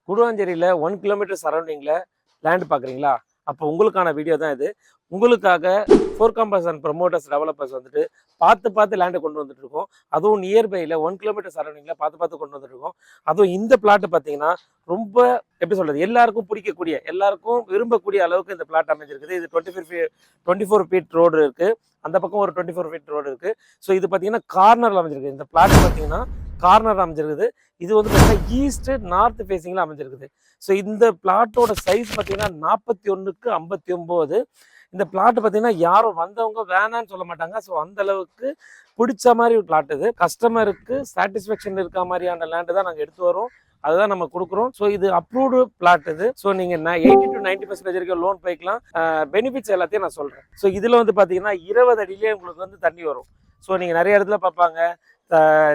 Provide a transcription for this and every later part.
கூடுவாஞ்சேரியில் 1 kilometre சரௌண்டிங்கில் land பார்க்குறீங்களா? அப்போ உங்களுக்கான வீடியோ தான் இது. உங்களுக்காக four compass and promoters developers வந்துட்டு பார்த்து லேண்டை கொண்டு வந்துட்டு இருக்கோம். அதுவும் நியர்பையில் 1 கிலோமீட்டர் சரௌண்டிங்கில் பார்த்து கொண்டு வந்துட்டு இருக்கோம். அதுவும் இந்த பிளாட்டு பார்த்தீங்கன்னா ரொம்ப எப்படி சொல்கிறது, எல்லாருக்கும் பிடிக்கக்கூடிய, எல்லாருக்கும் விரும்பக்கூடிய அளவுக்கு இந்த பிளாட் அமைஞ்சிருக்குது. இது 24 ஃபீட் ரோடு இருக்குது. அந்த பக்கம் ஒரு 24 ஃபீட் ரோடு இருக்குது. ஸோ இது பார்த்தீங்கன்னா கார்னரில் அமைஞ்சிருக்கு. இந்த பிளாட் பார்த்தீங்கன்னா கார்னர் அமைஞ்சிருக்குது. இது வந்து பார்த்தீங்கன்னா ஈஸ்ட் நார்த் ஃபேஸிங்கில் அமைஞ்சிருக்குது. ஸோ இந்த பிளாட்டோட சைஸ் பார்த்தீங்கன்னா 41க்கு 59. இந்த பிளாட் பார்த்தீங்கன்னா யாரும் வந்தவங்க வேணான்னு சொல்ல மாட்டாங்க. ஸோ அந்த அளவுக்கு பிடிச்ச மாதிரி ஒரு பிளாட் இது. கஸ்டமருக்கு சாட்டிஸ்ஃபேக்ஷன் இருக்க மாதிரியான லேண்டு தான் நாங்கள் எடுத்து வரோம். அதுதான் நம்ம கொடுக்குறோம். ஸோ இது அப்ரூவ்டு பிளாட் இது. ஸோ நீங்கள் 80 to 90% வரைக்கும் லோன் போய்க்கலாம். பெனிஃபிட்ஸ் எல்லாத்தையும் நான் சொல்கிறேன். ஸோ இதில் வந்து பார்த்தீங்கன்னா 20 அடியிலே உங்களுக்கு வந்து தண்ணி வரும். ஸோ நீங்கள் நிறைய இடத்துல பார்ப்பாங்க,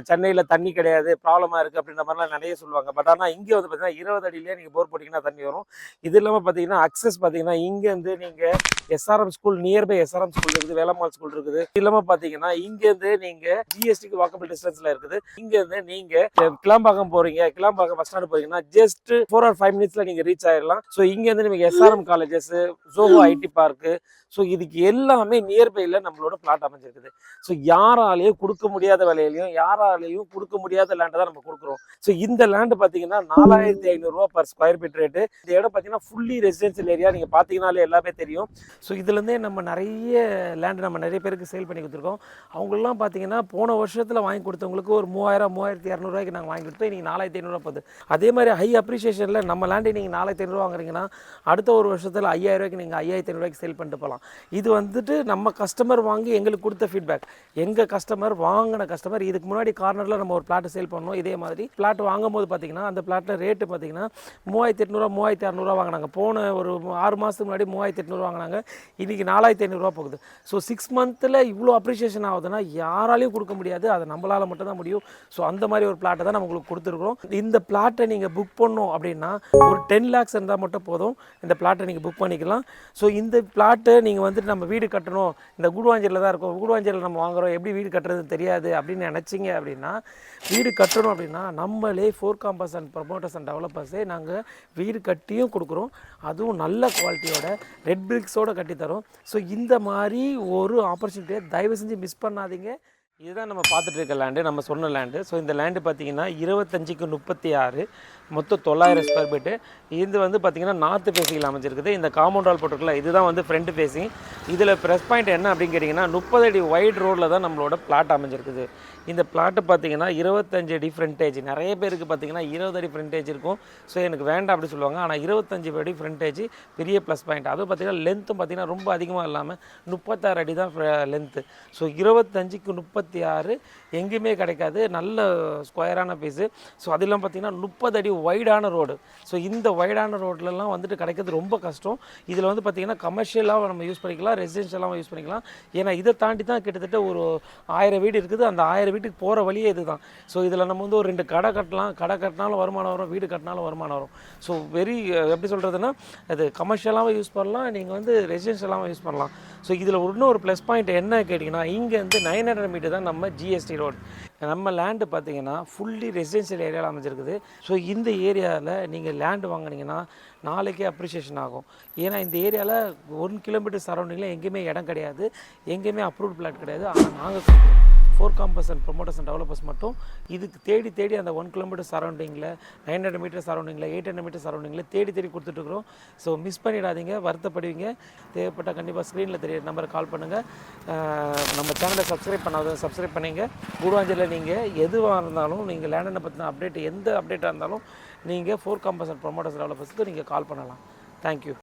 சென்னையில் தண்ணி கிடையாது, ப்ராப்ளமாக இருக்குது அப்படின்ற மாதிரிலாம் நிறைய சொல்லுவாங்க. பட் ஆனால் இங்கே வந்து பார்த்தீங்கன்னா 20 அடியிலே நீங்கள் போர் போட்டிங்கன்னா தண்ணி வரும். இது இல்லாமல் பார்த்தீங்கன்னா அக்சஸ் பார்த்தீங்கன்னா இங்கேருந்து நீங்கள் SRM school, nearby SRM school இருக்குது, வேலம்மாள் ஸ்கூல் இருக்குது. இது இல்லாமல் பார்த்தீங்கன்னா இங்கேருந்து நீங்கள் ஜிஎஸ்டிக்கு வாக்கபிள் டிஸ்டன்ஸில் இருக்குது. இங்கேருந்து நீங்கள் கிளாம்பாக்கம் போகிறீங்க, கிளாம்பாக்கம் பஸ் ஸ்டாண்டு போகிறீங்கன்னா ஜஸ்ட் 4 or 5 மினிட்ஸில் நீங்கள் ரீச் ஆகிடலாம். ஸோ இங்கேருந்து நீங்கள் SRM colleges, Zoho ID park, so இதுக்கு எல்லாமே நியர்பையில் நம்மளோட பிளாட் அமைஞ்சிருக்குது. ஸோ யாராலையும் கொடுக்க முடியாத விலையிலையும், யாராலையும் கொடுக்க முடியாத லேண்டை தான் நம்ம கொடுக்குறோம். ஸோ இந்த லேண்டு பார்த்தீங்கன்னா 4500 ரூபா பர் ஸ்கொயர் ஃபீட் ரேட்டு. இந்த இடம் பார்த்தீங்கன்னா ஃபுல்லி ரெசிடென்சியல் ஏரியா. நீங்கள் பார்த்தீங்கன்னாலே எல்லாமே தெரியும். ஸோ இதுலேருந்தே நம்ம நிறைய லேண்டு நம்ம நிறைய பேருக்கு சேல் பண்ணி கொடுத்துருக்கோம். அவங்களெலாம் பார்த்தீங்கன்னா போன வருஷத்தில் வாங்கி கொடுத்தவங்களுக்கு ஒரு 3000, 3200 ரூபாய்க்கு நாங்கள் வாங்கி கொடுத்தோம். இன்றைக்கி 4500 போகுது. அதே மாதிரி ஹை அப்ரிஷியேஷனில் நம்ம லேண்டு நீங்கள் 4500 வாங்குறீங்கன்னா அடுத்த ஒரு வருஷத்தில் 5000 ரூபாய்க்கு நீங்கள் 5500 ரூபாய்க்கு சேல் பண்ணிட்டு போகலாம். இது வந்துட்டு நம்ம கஸ்டமர் வாங்கி எங்களுக்கு கொடுத்த ஃபீட்பேக். எங்கள் கஸ்டமர் வாங்கின கஸ்டமர் இதுக்கு முன்னாடி கார்னரில் நம்ம ஒரு பிளாட் சேல் பண்ணோம். இதே மாதிரி பிளாட் வாங்கும் போது பார்த்தீங்கன்னா அந்த பிளாட்டில் ரேட்டு பார்த்தீங்கன்னா 3800, 3600 வாங்கினாங்க. போன ஒரு 6 மாதத்துக்கு முன்னாடி 3800 வாங்கினாங்க. இன்றைக்கி 4500 போகுது. ஸோ 6 மந்த்தில் இவ்வளோ அப்ரிஷியேஷன் ஆகுதுன்னா யாராலையும் கொடுக்க முடியாது. அது நம்மளால் மட்டும்தான் முடியும். ஸோ அந்த மாதிரி ஒரு பிளாட்டை தான் நம்ம உங்களுக்கு கொடுத்துருக்குறோம். இந்த பிளாட்டை நீங்கள் புக் பண்ணோம் அப்படின்னா ஒரு 10 lakhs இருந்தால் மட்டும் போதும். இந்த பிளாட்டை நீங்கள் புக் பண்ணிக்கலாம். ஸோ இந்த பிளாட்டை நீங்கள் வந்துட்டு நம்ம வீடு கட்டணும், இந்த கூடுவாஞ்சேரியில் தான் இருக்கும், கூடுவாஞ்சேரியில் நம்ம வாங்குகிறோம், எப்படி வீடு கட்டுறது தெரியாது அப்படின்னு நினச்சிங்க அப்படின்னா, வீடு கட்டணும் அப்படின்னா நம்மளே four compass and promoters and டெவலப்பர்ஸே நாங்கள் வீடு கட்டியும் கொடுக்குறோம். அதுவும் நல்ல குவாலிட்டியோட ரெட் பிரிக்ஸோடு கட்டித்தரோம். ஸோ இந்த மாதிரி ஒரு ஆப்பர்ச்சுனிட்டியை தயவு செஞ்சு மிஸ் பண்ணாதீங்க. இதுதான் நம்ம பார்த்துட்டு இருக்க லேண்டு, நம்ம சொன்ன லேண்டு. ஸோ இந்த லேண்டு பார்த்தீங்கன்னா 25க்கு 36, மொத்தம் 900 ஸ்கொயர் ஃபீட்டு. இது வந்து பார்த்தீங்கன்னா நார்த்து ஃபேஸிங்கில் அமைஞ்சிருக்குது. இந்த காம்பவுண்ட் வால் போட்டிருக்கல, இதுதான் வந்து ஃப்ரண்ட் ஃபேஸிங். இதில் ப்ளஸ் பாயிண்ட் என்ன அப்படின்னு கேட்டிங்கன்னா 30 அடி வைட் ரோடில் தான் நம்மளோட பிளாட் அமைஞ்சிருக்குது. இந்த பிளாட்டு பார்த்தீங்கன்னா 25 அடி ஃப்ரண்டேஜ். நிறைய பேருக்கு பார்த்தீங்கன்னா 20 அடி ஃப்ரண்டேஜ் இருக்கும். ஸோ எனக்கு வேண்டாம் அப்படி சொல்லுவாங்க. ஆனால் 25 அடி ஃப்ரண்டேஜ் பெரிய ப்ளஸ் பாயிண்ட். அதுவும் பார்த்தீங்கன்னா லென்த்தும் பார்த்தீங்கன்னா ரொம்ப அதிகமாக இல்லாமல் 36 அடி தான் லென்த்து. ஸோ 25க்கு 36 எங்கேயுமே கிடைக்காது. நல்ல ஸ்கொயரான பீஸு. ஸோ அதெல்லாம் பார்த்தீங்கன்னா 30 அடி வைடான ரோடு. ஸோ இந்த வைடான ரோட்லலாம் வந்துட்டு கிடைக்கிறது ரொம்ப கஷ்டம். இதில் வந்து பார்த்திங்கன்னா கமர்ஷியலாக நம்ம யூஸ் பண்ணிக்கலாம், ரெசிடென்ஷியலாகவும் யூஸ் பண்ணிக்கலாம். ஏன்னா இதை தாண்டி தான் கிட்டத்தட்ட ஒரு 1000 வீடு இருக்குது. அந்த 1000 வீட்டுக்கு போகிற வழியே இது தான். ஸோ இதில் நம்ம வந்து ஒரு 2 கடை கட்டலாம். கடை கட்டினாலும் வருமானம் வரும், வீடு கட்டினாலும் வருமானம் வரும். ஸோ எப்படி சொல்கிறதுனா, அது கமர்ஷியலாகவும் யூஸ் பண்ணலாம், நீங்கள் வந்து ரெசிடென்ஷியலாகவும் யூஸ் பண்ணலாம். ஸோ இதில் இன்னொரு ப்ளஸ் பாயிண்ட் என்ன கேட்டிங்கன்னா, இங்கேருந்து 900 மீட்டர் தான் நம்ம ஜிஎஸ்டி ரோடு. நம்ம லேண்டு பார்த்தீங்கன்னா ஃபுல்லி ரெசிடென்ஷியல் ஏரியாவில் அமைஞ்சிருக்குது. ஸோ இந்த ஏரியாவில் நீங்கள் லேண்டு வாங்கினீங்கன்னா நாளைக்கே அப்ரிஷியேஷன் ஆகும். ஏன்னா இந்த ஏரியாவில் 1 கிலோமீட்டர் சரௌண்டிங்கில் எங்கேயுமே இடம் கிடையாது, எங்கேயுமே அப்ரூவ்ட் பிளாட் கிடையாது. ஆனால் நாங்கள் four compass and promoters and developers மட்டும் இதுக்கு தேடி அந்த 1 கிலோமீட்டர் சரௌண்டிங்கில், 900 மீட்டர் சரௌண்டிங்கில், 800 மீட்டர் சரௌண்டிங்கில் தேடி கொடுத்துட்ருக்குறோம். ஸோ மிஸ் பண்ணிடாதீங்க, வருத்தப்படுவீங்க. தேவைப்பட்ட கண்டிப்பாக ஸ்க்ரீனில் தெரிய நம்பரை கால் பண்ணுங்கள். நம்ம சேனலை சப்ஸ்கிரைப் பண்ணாத சப்ஸ்கிரைப் பண்ணிங்க. கூடுவாஞ்சேரியில் நீங்கள் எதுவாக இருந்தாலும், நீங்கள் லேண்டனை பற்றின அப்டேட் எந்த அப்டேட்டாக இருந்தாலும் நீங்கள் ஃபோர் காம்பஸ் அண்ட் ப்ரொமோட்டர்ஸ் டெவலப்பர்ஸுக்கு நீங்கள் கால் பண்ணலாம். தேங்க்யூ.